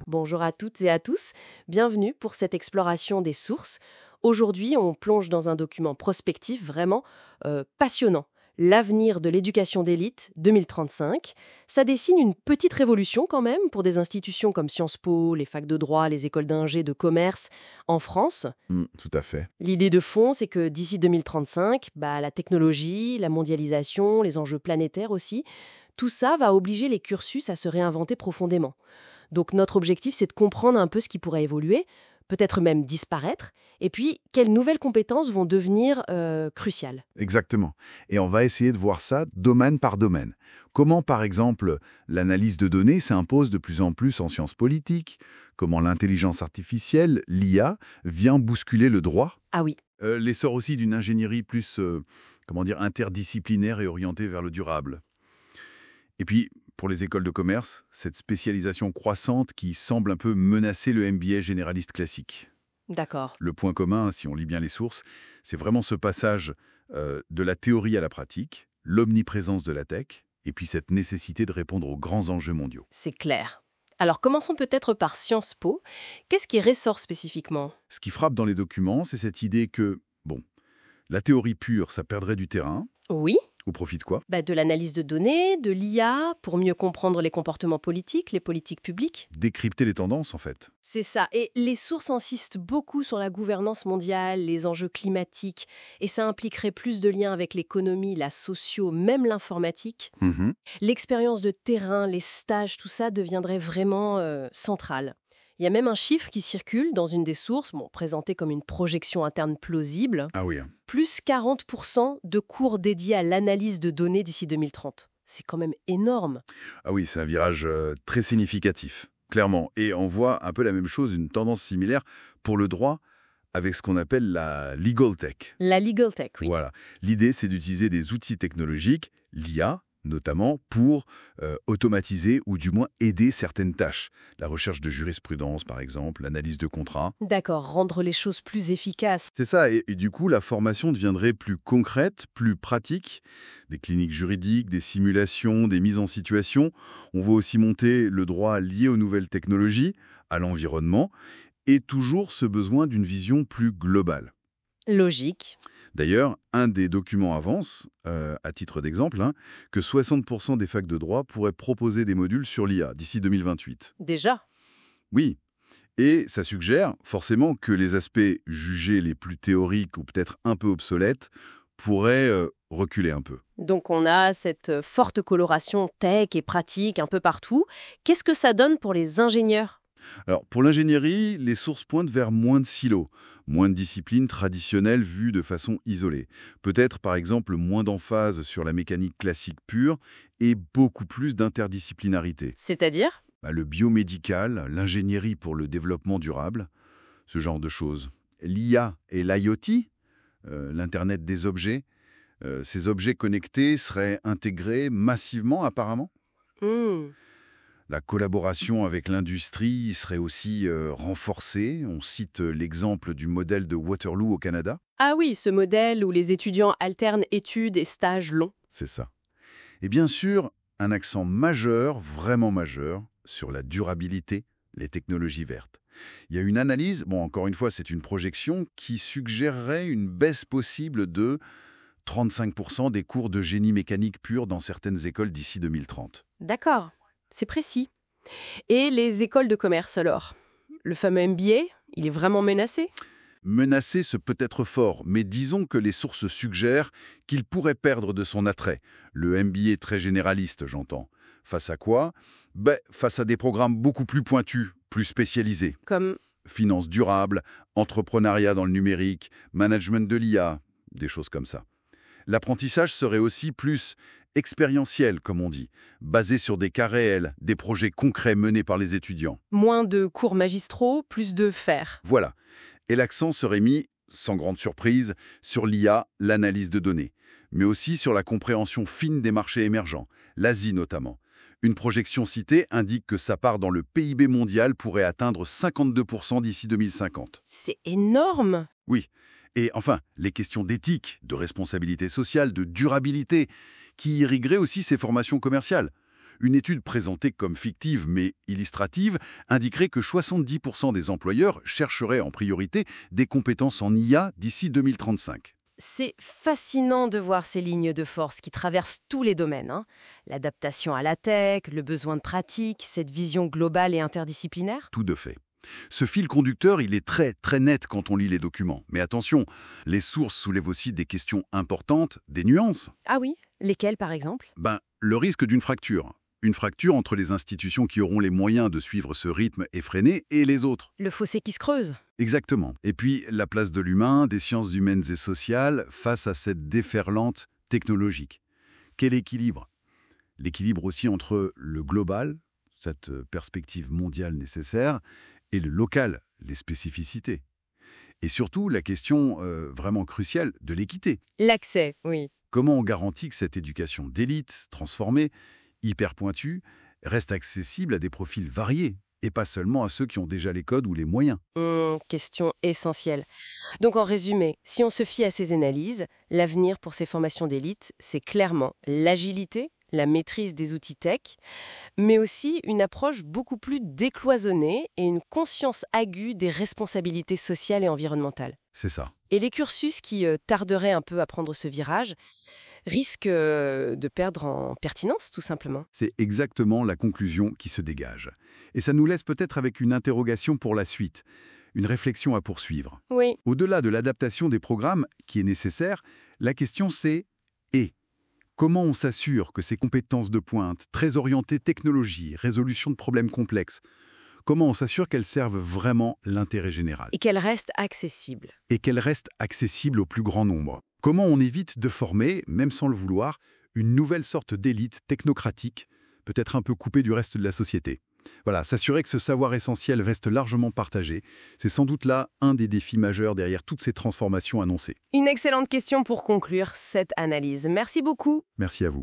Bonjour à toutes et à tous, bienvenue pour cette exploration des sources. Aujourd'hui, on plonge dans un document prospectif vraiment passionnant. L'avenir de l'éducation d'élite 2035. Ça dessine une petite révolution quand même pour des institutions comme Sciences Po, les facs de droit, les écoles d'ingé, de commerce en France. Tout à fait. L'idée de fond, c'est que d'ici 2035, la technologie, la mondialisation, les enjeux planétaires aussi, tout ça va obliger les cursus à se réinventer profondément. Donc notre objectif, c'est de comprendre un peu ce qui pourrait évoluer, peut-être même disparaître, et puis quelles nouvelles compétences vont devenir cruciales. Exactement. Et on va essayer de voir ça domaine par domaine. Comment, par exemple, l'analyse de données s'impose de plus en plus en sciences politiques, comment l'intelligence artificielle, l'IA, vient bousculer le droit. Ah oui. L'essor aussi d'une ingénierie plus, interdisciplinaire et orientée vers le durable. Et puis, pour les écoles de commerce, cette spécialisation croissante qui semble un peu menacer le MBA généraliste classique. D'accord. Le point commun, si on lit bien les sources, c'est vraiment ce passage de la théorie à la pratique, l'omniprésence de la tech, et puis cette nécessité de répondre aux grands enjeux mondiaux. C'est clair. Alors commençons peut-être par Sciences Po. Qu'est-ce qui ressort spécifiquement ? Ce qui frappe dans les documents, c'est cette idée que, la théorie pure, ça perdrait du terrain. Oui. Au profit de quoi ? De l'analyse de données, de l'IA, pour mieux comprendre les comportements politiques, les politiques publiques. Décrypter les tendances, en fait. C'est ça. Et les sources insistent beaucoup sur la gouvernance mondiale, les enjeux climatiques. Et ça impliquerait plus de liens avec l'économie, la socio, même l'informatique. L'expérience de terrain, les stages, tout ça deviendrait vraiment central. Il y a même un chiffre qui circule dans une des sources, présenté comme une projection interne plausible. Ah oui. Plus 40% de cours dédiés à l'analyse de données d'ici 2030. C'est quand même énorme. Ah oui, c'est un virage très significatif, clairement. Et on voit un peu la même chose, une tendance similaire pour le droit avec ce qu'on appelle la legal tech. La legal tech, oui. Voilà. L'idée, c'est d'utiliser des outils technologiques, l'IA, notamment pour automatiser ou du moins aider certaines tâches. La recherche de jurisprudence, par exemple, l'analyse de contrats. D'accord, rendre les choses plus efficaces. C'est ça, et du coup, la formation deviendrait plus concrète, plus pratique. Des cliniques juridiques, des simulations, des mises en situation. On va aussi monter le droit lié aux nouvelles technologies, à l'environnement, et toujours ce besoin d'une vision plus globale. Logique. D'ailleurs, un des documents avance, à titre d'exemple, que 60% des facs de droit pourraient proposer des modules sur l'IA d'ici 2028. Déjà ? Oui, et ça suggère forcément que les aspects jugés les plus théoriques ou peut-être un peu obsolètes pourraient reculer un peu. Donc on a cette forte coloration tech et pratique un peu partout. Qu'est-ce que ça donne pour les ingénieurs ? Alors, pour l'ingénierie, les sources pointent vers moins de silos, moins de disciplines traditionnelles vues de façon isolée. Peut-être, par exemple, moins d'emphase sur la mécanique classique pure et beaucoup plus d'interdisciplinarité. C'est-à-dire ? Le biomédical, l'ingénierie pour le développement durable, ce genre de choses. L'IA et l'IoT, l'Internet des objets, ces objets connectés seraient intégrés massivement apparemment. La collaboration avec l'industrie serait aussi renforcée. On cite l'exemple du modèle de Waterloo au Canada. Ah oui, ce modèle où les étudiants alternent études et stages longs. C'est ça. Et bien sûr, un accent majeur, vraiment majeur, sur la durabilité, les technologies vertes. Il y a une analyse, encore une fois, c'est une projection, qui suggérerait une baisse possible de 35% des cours de génie mécanique pur dans certaines écoles d'ici 2030. D'accord. C'est précis. Et les écoles de commerce alors ? Le fameux MBA, il est vraiment menacé ? Menacé, ce peut être fort, mais disons que les sources suggèrent qu'il pourrait perdre de son attrait. Le MBA très généraliste, j'entends. Face à quoi ? Face à des programmes beaucoup plus pointus, plus spécialisés. Comme ? Finances durables, entrepreneuriat dans le numérique, management de l'IA, des choses comme ça. L'apprentissage serait aussi plus expérientiel, comme on dit, basé sur des cas réels, des projets concrets menés par les étudiants. Moins de cours magistraux, plus de faire. Voilà. Et l'accent serait mis, sans grande surprise, sur l'IA, l'analyse de données, mais aussi sur la compréhension fine des marchés émergents, l'Asie notamment. Une projection citée indique que sa part dans le PIB mondial pourrait atteindre 52% d'ici 2050. C'est énorme ! Oui. Et enfin, les questions d'éthique, de responsabilité sociale, de durabilité, qui irrigueraient aussi ces formations commerciales. Une étude présentée comme fictive mais illustrative indiquerait que 70% des employeurs chercheraient en priorité des compétences en IA d'ici 2035. C'est fascinant de voir ces lignes de force qui traversent tous les domaines, hein. L'adaptation à la tech, le besoin de pratique, cette vision globale et interdisciplinaire. Tout de fait. Ce fil conducteur, il est très, très net quand on lit les documents. Mais attention, les sources soulèvent aussi des questions importantes, des nuances. Ah oui, lesquelles par exemple? Le risque d'une fracture. Une fracture entre les institutions qui auront les moyens de suivre ce rythme effréné et les autres. Le fossé qui se creuse. Exactement. Et puis, la place de l'humain, des sciences humaines et sociales, face à cette déferlante technologique. Quel équilibre? L'équilibre aussi entre le global, cette perspective mondiale nécessaire, et le local, les spécificités. Et surtout, la question vraiment cruciale de l'équité. L'accès, oui. Comment on garantit que cette éducation d'élite, transformée, hyper pointue, reste accessible à des profils variés, et pas seulement à ceux qui ont déjà les codes ou les moyens? Question essentielle. Donc en résumé, si on se fie à ces analyses, l'avenir pour ces formations d'élite, c'est clairement l'agilité, la maîtrise des outils tech, mais aussi une approche beaucoup plus décloisonnée et une conscience aiguë des responsabilités sociales et environnementales. C'est ça. Et les cursus qui tarderaient un peu à prendre ce virage risquent de perdre en pertinence, tout simplement. C'est exactement la conclusion qui se dégage. Et ça nous laisse peut-être avec une interrogation pour la suite, une réflexion à poursuivre. Oui. Au-delà de l'adaptation des programmes, qui est nécessaire, la question c'est « et » comment on s'assure que ces compétences de pointe, très orientées technologie, résolution de problèmes complexes, comment on s'assure qu'elles servent vraiment l'intérêt général? Et qu'elle reste accessible. Et qu'elles restent accessibles au plus grand nombre. Comment on évite de former, même sans le vouloir, une nouvelle sorte d'élite technocratique, peut-être un peu coupée du reste de la société? Voilà, s'assurer que ce savoir essentiel reste largement partagé, c'est sans doute là un des défis majeurs derrière toutes ces transformations annoncées. Une excellente question pour conclure cette analyse. Merci beaucoup. Merci à vous.